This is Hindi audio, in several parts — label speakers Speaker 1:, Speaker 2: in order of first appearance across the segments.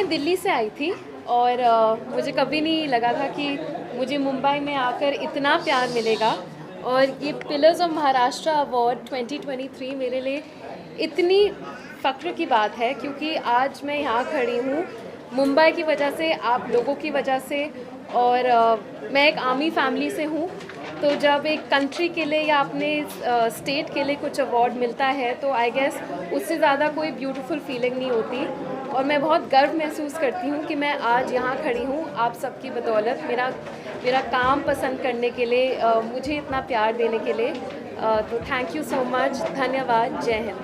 Speaker 1: मैं दिल्ली से आई थी और मुझे कभी नहीं लगा था कि मुझे मुंबई में आकर इतना प्यार मिलेगा। और ये पिलर्स ऑफ महाराष्ट्र अवार्ड 2023 मेरे लिए इतनी फ़ख्र की बात है, क्योंकि आज मैं यहाँ खड़ी हूँ मुंबई की वजह से, आप लोगों की वजह से। और मैं एक आर्मी फैमिली से हूँ, तो जब एक कंट्री के लिए या अपने स्टेट के लिए कुछ अवार्ड मिलता है तो आई गेस उससे ज़्यादा कोई ब्यूटीफुल फीलिंग नहीं होती। और मैं बहुत गर्व महसूस करती हूँ कि मैं आज यहाँ खड़ी हूँ आप सबकी बदौलत, मेरा काम पसंद करने के लिए, मुझे इतना प्यार देने के लिए। तो थैंक यू सो मच, धन्यवाद, जय हिंद।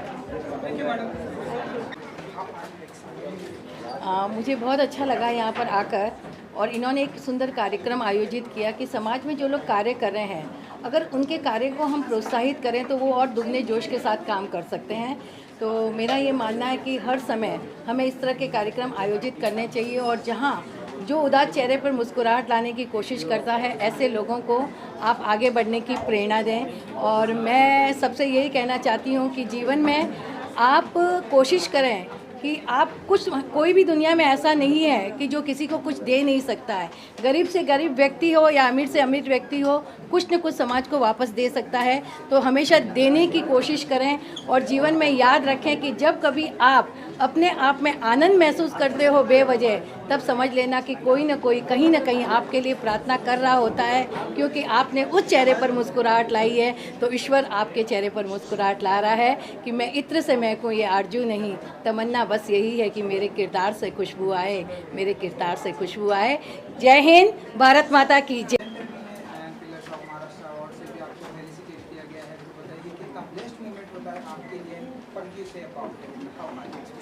Speaker 2: मुझे बहुत अच्छा लगा यहाँ पर आकर, और इन्होंने एक सुंदर कार्यक्रम आयोजित किया कि समाज में जो लोग कार्य कर रहे हैं, अगर उनके कार्य को हम प्रोत्साहित करें तो वो और दुगने जोश के साथ काम कर सकते हैं। तो मेरा ये मानना है कि हर समय हमें इस तरह के कार्यक्रम आयोजित करने चाहिए, और जहाँ जो उदास चेहरे पर मुस्कुराहट लाने की कोशिश करता है, ऐसे लोगों को आप आगे बढ़ने की प्रेरणा दें। और मैं सबसे यही कहना चाहती हूँ कि जीवन में आप कोशिश करें कि आप कोई भी दुनिया में ऐसा नहीं है कि जो किसी को कुछ दे नहीं सकता है। गरीब से गरीब व्यक्ति हो या अमीर से अमीर व्यक्ति हो, कुछ न कुछ समाज को वापस दे सकता है। तो हमेशा देने की कोशिश करें, और जीवन में याद रखें कि जब कभी आप अपने आप में आनंद महसूस करते हो बेवजह, तब समझ लेना कि कोई न कोई कहीं ना कहीं आपके लिए प्रार्थना कर रहा होता है, क्योंकि आपने उस चेहरे पर मुस्कुराहट लाई है तो ईश्वर आपके चेहरे पर मुस्कुराहट ला रहा है। कि मैं इत्र से महकूं ये आरजू नहीं, तमन्ना बस यही है कि मेरे किरदार से खुशबू आए, मेरे किरदार से खुशबू आए। जय हिंद, भारत माता की जय।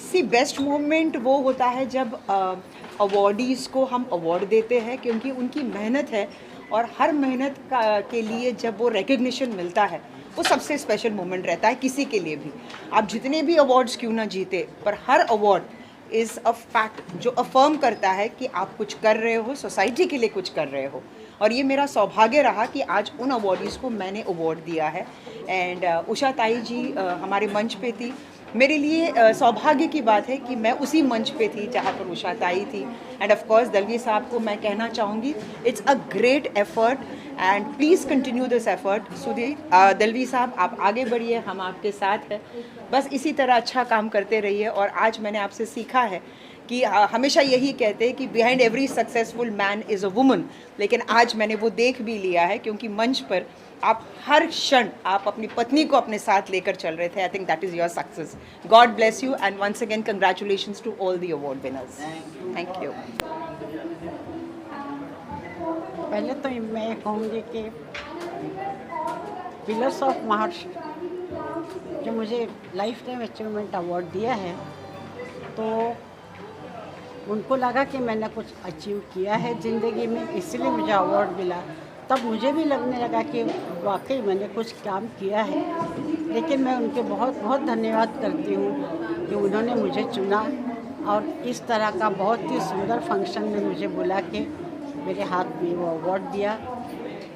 Speaker 3: सी बेस्ट मोमेंट वो होता है जब अवॉर्डीज़ को हम अवार्ड देते हैं, क्योंकि उनकी मेहनत है, और हर मेहनत के लिए जब वो रिकग्निशन मिलता है वो सबसे स्पेशल मोमेंट रहता है किसी के लिए भी। आप जितने भी अवार्ड्स क्यों ना जीते, पर हर अवार्ड इज़ अ फैक्ट जो अफर्म करता है कि आप कुछ कर रहे हो, सोसाइटी के लिए कुछ कर रहे हो। और ये मेरा सौभाग्य रहा कि आज उन अवार्डीज़ को मैंने अवार्ड दिया है। एंड उषा ताई जी हमारे मंच पे थी। मेरे लिए सौभाग्य की बात है कि मैं उसी मंच पे थी जहाँ पर उषा ताई थी। एंड ऑफ कोर्स दलवी साहब को मैं कहना चाहूँगी, it's a great effort and please continue this effort. Sudhir Dalvi साहब, आप आगे बढ़िए, हम आपके साथ हैं, बस इसी तरह अच्छा काम करते रहिए। और आज मैंने आपसे सीखा है कि हमेशा यही कहते हैं कि behind every successful man is a woman, लेकिन आज मैंने वो देख भी लिया है, क्योंकि मंच पर आप हर क्षण आप अपनी पत्नी को अपने साथ लेकर चल रहे थे। I think that is your success. God bless you and once again congratulations to all the award winners. Thank you.
Speaker 4: पहले तो मैं कहूँगी कि पिलर्स ऑफ महाराष्ट्र जो मुझे लाइफ टाइम अचीवमेंट अवार्ड दिया है, तो उनको लगा कि मैंने कुछ अचीव किया है ज़िंदगी में, इसलिए मुझे अवार्ड मिला। तब मुझे भी लगने लगा कि वाकई मैंने कुछ काम किया है। लेकिन मैं उनके बहुत बहुत धन्यवाद करती हूँ कि उन्होंने मुझे चुना और इस तरह का बहुत ही सुंदर फंक्शन में मुझे बुला के मेरे हाथ में वो अवार्ड दिया।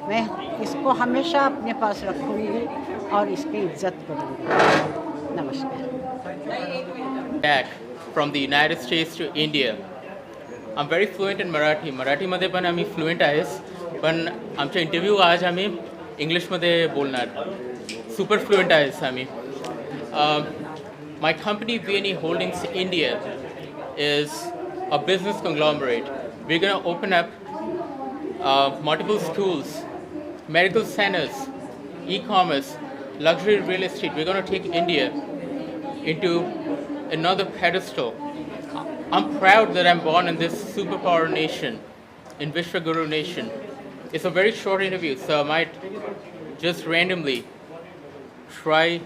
Speaker 4: मैं इसको हमेशा अपने पास रखूँगी और इसकी इज्जत करूँगी। नमस्कार।
Speaker 5: Back from the United States to India. I'm very fluent in Marathi. मराठीमध्ये पण आम्ही फ्लुएंट आहेस, पण आमचा इंटरव्ह्यू आज आम्ही इंग्लिशमध्ये बोलणार. सुपर फ्लुएंट आहेस आम्ही. My company VNE Holdings India is a business conglomerate. We're going to open up multiple schools, medical centers, e-commerce, luxury real estate. We're going to take India into another pedestal. I'm proud that I'm born in this superpower nation, in Vishwaguru nation. It's a very short interview, so I might just randomly try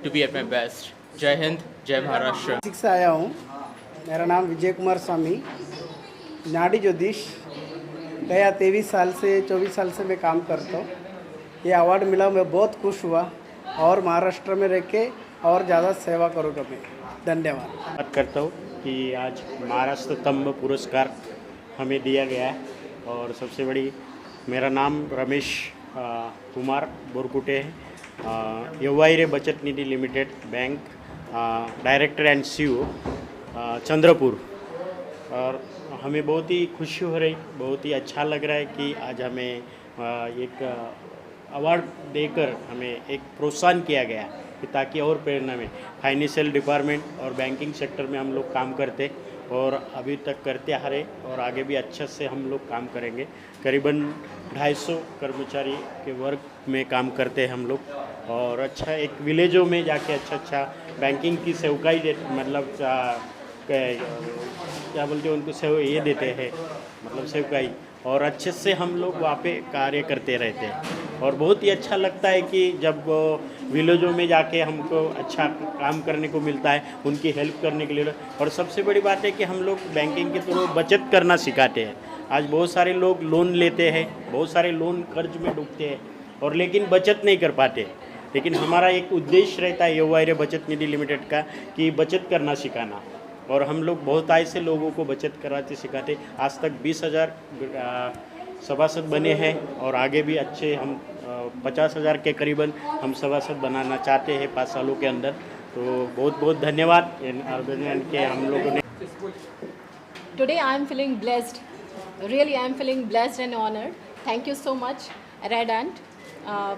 Speaker 5: to be at my best. Jai Hind, Jai Maharashtra.
Speaker 6: से आया हूँ। मेरा नाम विजय कुमार स्वामी, नाड़ी ज्योतिष। गया 23 साल से 24 साल से मैं काम करता हूँ। ये अवार्ड मिला, मैं बहुत खुश हुआ, और महाराष्ट्र में रह के और ज़्यादा सेवा करूँगा मैं। धन्यवाद।
Speaker 7: बात करता हूँ कि आज महाराष्ट्र स्तंभ पुरस्कार हमें दिया गया है, और सबसे बड़ी मेरा नाम रमेश कुमार बोरकुटे है, यवाइरे बचत निधि limited bank director and CEO Chandrapur और हमें बहुत ही खुशी हो रही, बहुत ही अच्छा लग रहा है कि आज हमें एक अवार्ड देकर हमें एक प्रोत्साहन किया गया कि ताकि और प्रेरणा में फाइनेंशियल डिपार्टमेंट और बैंकिंग सेक्टर में हम लोग काम करते और अभी तक करते आ रहे और आगे भी अच्छे से हम लोग काम करेंगे। करीबन 250 कर्मचारी के वर्ग में काम करते हैं हम लोग और अच्छा एक विलेजों में जाके अच्छा बैंकिंग की सेवकाई मतलब क्या बोलते हैं उनको सेव ये देते हैं, मतलब सेवकाई, और अच्छे से हम लोग वहाँ पे कार्य करते रहते हैं और बहुत ही अच्छा लगता है कि जब विलेजों में जाके हमको अच्छा काम करने को मिलता है, उनकी हेल्प करने के लिए। और सबसे बड़ी बात है कि हम लोग बैंकिंग के थ्रू बचत करना सिखाते हैं। आज बहुत सारे लोग लोन लेते हैं, बहुत सारे लोन कर्ज में डूबते हैं और लेकिन बचत नहीं कर पाते, लेकिन हमारा एक उद्देश्य रहता है युवा बचत निधि लिमिटेड का कि बचत करना सिखाना, और हम लोग बहुत ऐसे लोगों को बचत कराते सिखाते। आज तक 20,000 सभासद बने हैं और आगे भी अच्छे हम 50,000 के करीबन हम सभासद बनाना चाहते हैं 5 सालों के अंदर। तो बहुत बहुत धन्यवाद इन ऑर्गेनाइजेशन के हम लोगों ने।
Speaker 2: Today I am feeling blessed. Really I am feeling blessed and honored. Thank you so much Red Ant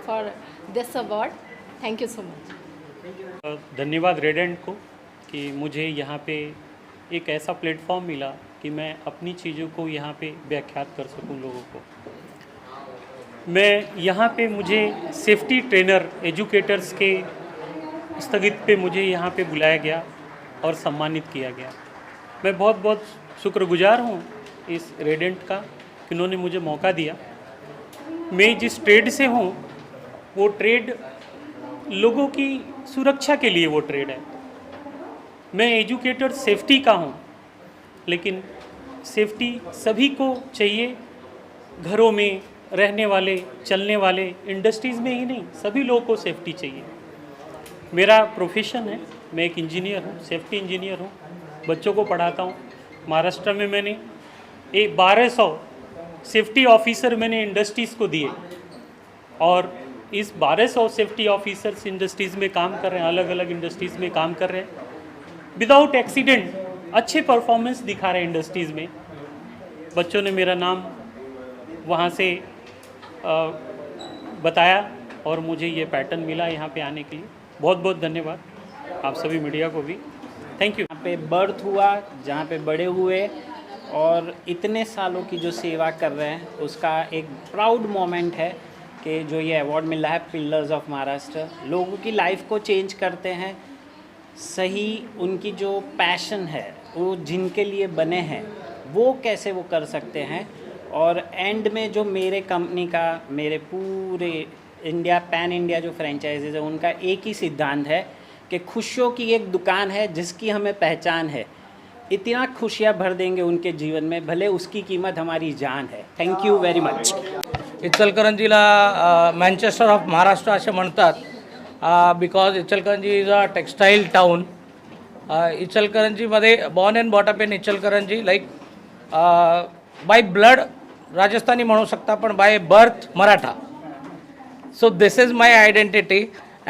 Speaker 2: for this award. Thank you so much.
Speaker 8: धन्यवाद रेड एंट को कि मुझे यहाँ पे एक ऐसा प्लेटफॉर्म मिला कि मैं अपनी चीज़ों को यहाँ पे व्याख्यात कर सकूँ लोगों को। मैं यहाँ पे मुझे सेफ्टी ट्रेनर एजुकेटर्स के स्थगित पे मुझे यहाँ पे बुलाया गया और सम्मानित किया गया। मैं बहुत बहुत शुक्रगुजार हूँ इस रेडेंट का कि उन्होंने मुझे मौका दिया। मैं जिस ट्रेड से हूँ वो ट्रेड लोगों की सुरक्षा के लिए वो ट्रेड है। मैं एजुकेटर सेफ्टी का हूँ, लेकिन सेफ्टी सभी को चाहिए, घरों में रहने वाले, चलने वाले, इंडस्ट्रीज़ में ही नहीं, सभी लोगों को सेफ्टी चाहिए। मेरा प्रोफेशन है, मैं एक इंजीनियर हूँ, सेफ्टी इंजीनियर हूँ, बच्चों को पढ़ाता हूँ। महाराष्ट्र में मैंने 1200 सेफ्टी ऑफिसर मैंने इंडस्ट्रीज़ को दिए और इस 1200 सेफ्टी ऑफिसर्स इंडस्ट्रीज़ में काम कर रहे हैं, अलग अलग इंडस्ट्रीज़ में काम कर रहे हैं, विदाउट एक्सीडेंट अच्छे परफॉर्मेंस दिखा रहे हैं इंडस्ट्रीज़ में। बच्चों ने मेरा नाम वहाँ से बताया और मुझे ये पैटर्न मिला यहाँ पे आने के लिए। बहुत बहुत धन्यवाद आप सभी मीडिया को भी, थैंक यू।
Speaker 9: यहाँ पे बर्थ हुआ, जहाँ पे बड़े हुए और इतने सालों की जो सेवा कर रहे हैं उसका एक प्राउड मोमेंट है कि जो ये अवार्ड मिला है पिलर्स ऑफ महाराष्ट्र। लोगों की लाइफ को चेंज करते हैं, सही उनकी जो पैशन है वो जिनके लिए बने हैं वो कैसे वो कर सकते हैं। और एंड में जो मेरे कंपनी का, मेरे पूरे इंडिया पैन इंडिया जो फ्रेंचाइजीज है उनका एक ही सिद्धांत है कि खुशियों की एक दुकान है जिसकी हमें पहचान है। इतना खुशियाँ भर देंगे उनके जीवन में, भले उसकी कीमत हमारी जान है। Thank you very much.
Speaker 10: इचलकरंजीला मँचेस्टर ऑफ महाराष्ट्र असे म्हणतात, because Ichalkaranji is a textile town. इचलकरंजीमध्ये born and brought up in Ichalkaranji, like by blood Rajasthani म्हणू शकता, पण by birth Maratha. So this is my identity,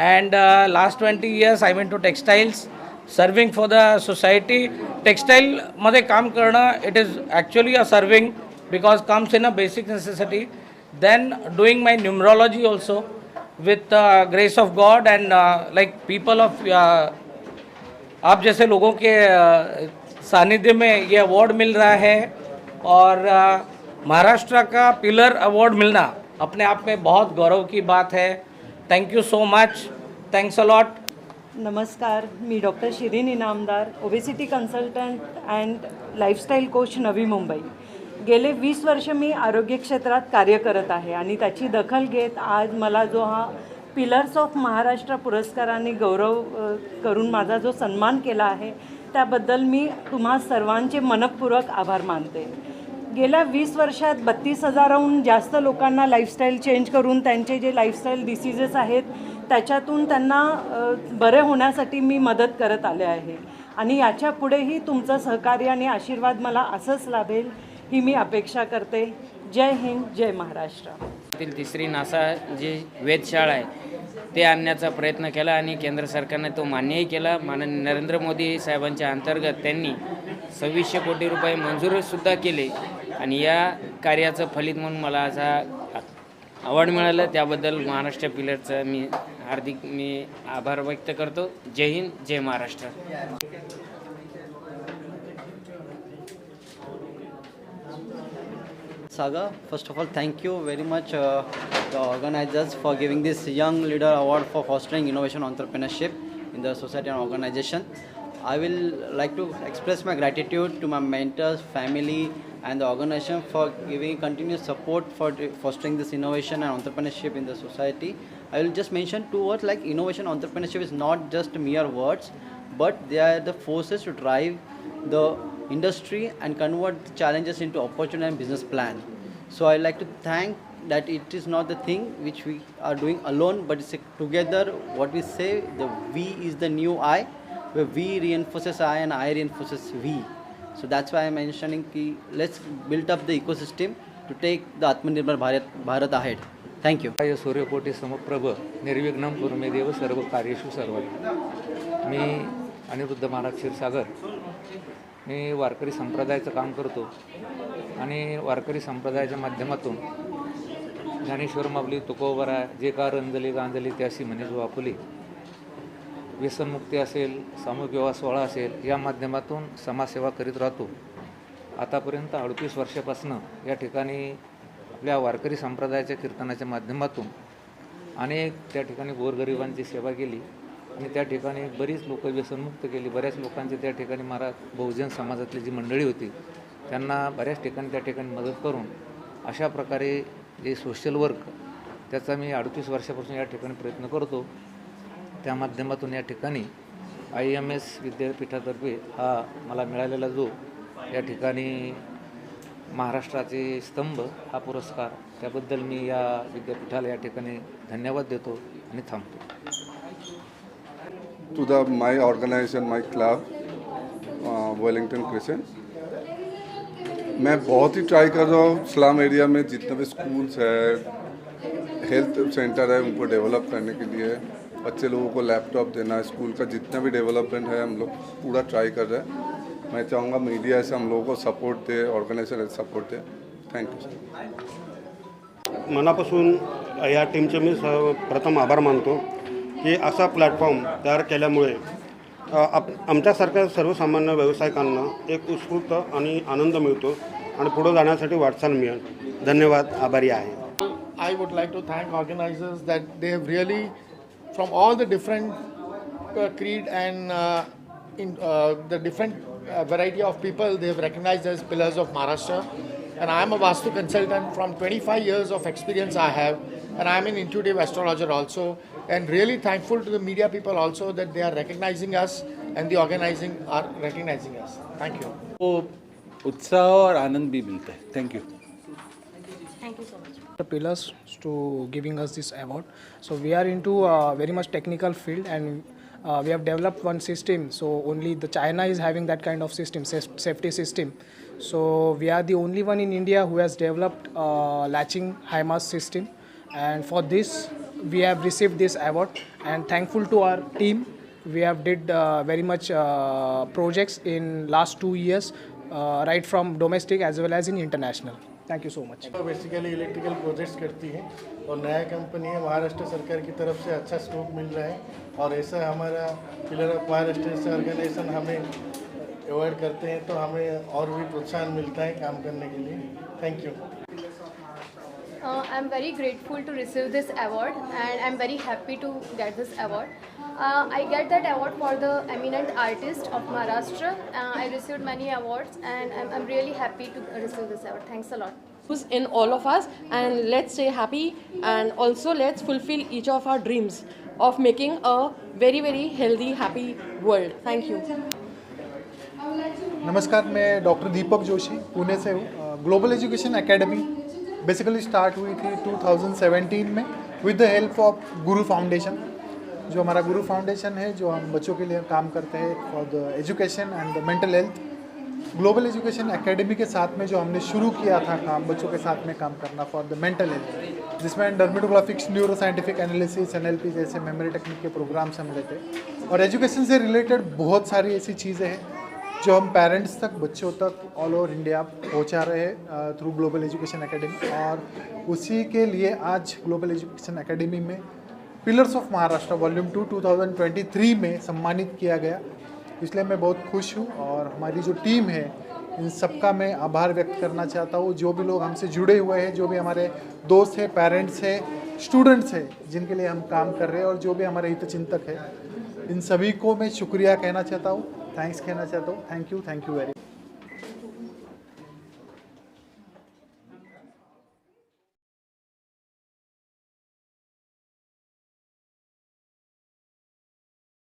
Speaker 10: and last 20 years I went to textiles, serving for the society. Textile मध्ये काम करणं, it is actually a serving because comes in a basic necessity. Then doing my numerology also with grace of God and like people of आप जैसे लोगों के सानिध्य में ये अवार्ड मिल रहा है और महाराष्ट्र का पिलर अवार्ड मिलना अपने आप में बहुत गौरव की बात है. Thank you so much, thanks a lot.
Speaker 11: नमस्कार, मी doctor Shireen Inamdar, obesity consultant and lifestyle coach, Navi Mumbai. गेले 20 वर्ष मी आरोग्य क्षेत्रात कार्य करत आहे आणि त्याची दखल घेत आज मला जो हा पिलर्स ऑफ महाराष्ट्र पुरस्काराने गौरव करून माझा जो सन्मान केला आहे त्याबद्दल मी तुम्हा सर्वांचे मनपूर्वक आभार मानते. गेल्या 20 वर्षात 32,000हून जास्त लोकांना लाईफस्टाईल चेंज करून त्यांचे जे लाईफस्टाईल डिसीजेस आहेत त्याच्यातून त्यांना बरे होण्यासाठी मी मदत करत आले आहे आणि याच्या पुढेही तुमचं सहकार्य आणि आशीर्वाद मला असंच लाभेल ही मी अपेक्षा करते. जय हिंद, जय महाराष्ट्र.
Speaker 12: तिसरी नासा जी वेधशाळा आहे ते आणण्याचा प्रयत्न केला आणि केंद्र सरकारने तो मान्यही केला. माननीय नरेंद्र मोदी साहेबांच्या अंतर्गत त्यांनी 2600 कोटी रुपये मंजूरसुद्धा केले आणि या कार्याचं फलित म्हणून मला असा अवॉर्ड मिळालं. त्याबद्दल महाराष्ट्र पिलरचं मी आभार व्यक्त करतो. जय हिंद, जय Maharashtra.
Speaker 13: Saga, first of all, thank you very much the organizers for giving this Young Leader Award for fostering innovation entrepreneurship in the society and organization. I will like to express my gratitude to my mentors, family and the organization for giving continuous support for fostering this innovation and entrepreneurship in the society. I will just mention two words like innovation entrepreneurship is not just mere words, but they are the forces to drive the industry and convert the challenges into opportunity and business plan. So I like to thank that it is not the thing which we are doing alone, but it's together. What we say, the we is the new I, where we reinforces I and I reinforces we. So that's why I'm mentioning ki let's build up the ecosystem to take the Atmanirbhar Bharat ahead. Thank you.
Speaker 14: सूर्यकोटी समप्रभ निर्विघ्नं कुरुमे देव सर्व कार्येषु सर्वदा. मी अनिरुद्ध महाराज क्षीरसागर. मी वारकरी संप्रदायाचं काम करतो आणि वारकरी संप्रदायाच्या माध्यमातून ज्ञानेश्वर माऊली तुकोबरा जे का रंजली गांजली त्याशी म्हणे जो आपुली, व्यसनमुक्ती असेल, सामूहिक विवाह सोहळा असेल, या माध्यमातून समाजसेवा करीत राहतो. आतापर्यंत 38 वर्षापासून या ठिकाणी आपल्या वारकरी संप्रदायाच्या कीर्तनाच्या माध्यमातून अनेक त्या ठिकाणी गोरगरिबांची सेवा केली आणि त्या ठिकाणी बरीच लोक व्यसनमुक्त केली. बऱ्याच लोकांचे त्या ठिकाणी महाराज बहुजन समाजातली जी मंडळी होती त्यांना बऱ्याच ठिकाणी त्या ठिकाणी मदत करून अशा प्रकारे जे सोशल वर्क त्याचा मी 38 वर्षापासून या ठिकाणी प्रयत्न करतो. त्या माध्यमातून या ठिकाणी IMS विद्यापीठातर्फे हा मला मिळालेला जो या ठिकाणी महाराष्ट्राचे स्तंभ हा पुरस्कार, त्याबद्दल मी या विद्यापीठाला या ठिकाणी धन्यवाद देतो आणि थांबतो.
Speaker 15: To my organization, my club, Wellington Christian, मैं बहुत ही ट्राई कर रहा हूँ स्लम एरिया में जितने भी स्कूल्स है, हेल्थ सेंटर है, उनको डेवलप करने के लिए, बच्चे लोगों को लैपटॉप देना, स्कूल का जितना भी डेवलपमेंट है हम लोग पूरा ट्राई कर रहे हैं. मैं चाहूँगा मीडिया से हम लोगों को सपोर्ट दे, ऑर्गेनायझेशन सपोर्ट दे. Thank you sir.
Speaker 7: मनापासून या टीमचे मी प्रथम आभार मानतो की असा प्लॅटफॉर्म तयार केल्यामुळे आमच्यासारख्या सर्वसामान्य व्यावसायिकांना एक उत्स्फूर्त आणि आनंद मिळतो आणि पुढे जाण्यासाठी वाटचाल मिळेल. धन्यवाद. आभारी आहे.
Speaker 16: I would like to thank organizers that they have really, from all the different creed and the different variety of people, they have recognized as pillars of Maharashtra. And I am a Vastu consultant. From 25 years of experience I have, and I am an intuitive astrologer also, and really thankful to the media people also that they are recognizing us and the organizing are recognizing us. Thank you.
Speaker 17: वो उत्साह और आनंद भी मिलता है. Thank you.
Speaker 18: Thank you so much.
Speaker 19: The pillars to giving us this award. So we are into very much technical field, and we have developed one system. So only the China is having that kind of system, safety system. So we are the only one in India who has developed latching HIMARS system, and for this we have received this award. And thankful to our team, we have did very much projects in last 2 years, right from domestic as well as in international. Thank you so much.
Speaker 16: Basically electrical projects करती है और नया कंपनी है. महाराष्ट्र सरकार की तरफ से अच्छा स्कोप मिल रहा है और ऐसा हमारा पिलर ऑफ महाराष्ट्र से ऑर्गेनाइजेशन हमें अवॉर्ड करते हैं तो हमें और भी प्रोत्साहन मिलता है काम करने के लिए. Thank you.
Speaker 1: I'm very grateful to receive this award, and I'm very happy to get this award. I get that award for the eminent artist of Maharashtra. I received many awards, and I'm really happy to receive this award. Thanks a lot.
Speaker 18: In all of us, and let's stay happy, and also let's fulfill each of our dreams of making a very very healthy, happy world. Thank you.
Speaker 20: नमस्कार, मैं डॉक्टर दीपक जोशी पुणे से हूँ. Global education academy basically start हुई थी 2017 में with the help of Guru foundation. जो हमारा गुरु फाउंडेशन है, जो हम बच्चों के लिए काम करते हैं for the education and the mental health. Global education academy के साथ में जो हमने शुरू किया था काम, बच्चों के साथ में काम करना फॉर द मेंटल हेल्थ, जिसमें डर्मेटोग्राफिक्स, न्यूरो साइंटिफिक एनालिसिस, NLP जैसे मेमोरी टेक्निक के प्रोग्राम्स हम लेते हैं. और एजुकेशन से रिलेटेड बहुत सारी ऐसी चीज़ें हैं जो हम पेरेंट्स तक, बच्चों तक ऑल ओवर इंडिया पहुंचा रहे हैं थ्रू ग्लोबल एजुकेशन एकेडमी। और उसी के लिए आज ग्लोबल एजुकेशन एकेडमी में पिलर्स ऑफ महाराष्ट्र वॉल्यूम 2 2023 में सम्मानित किया गया, इसलिए मैं बहुत खुश हूँ। और हमारी जो टीम है इन सबका मैं आभार व्यक्त करना चाहता हूँ। जो भी लोग हमसे जुड़े हुए हैं, जो भी हमारे दोस्त हैं, पेरेंट्स हैं, स्टूडेंट्स हैं, जिनके लिए हम काम कर रहे हैं, और जो भी हमारे हितचिंतक हैं, इन सभी को मैं शुक्रिया कहना चाहता हूँ, थैंक्स कहना चाहता हूँ। Thank you very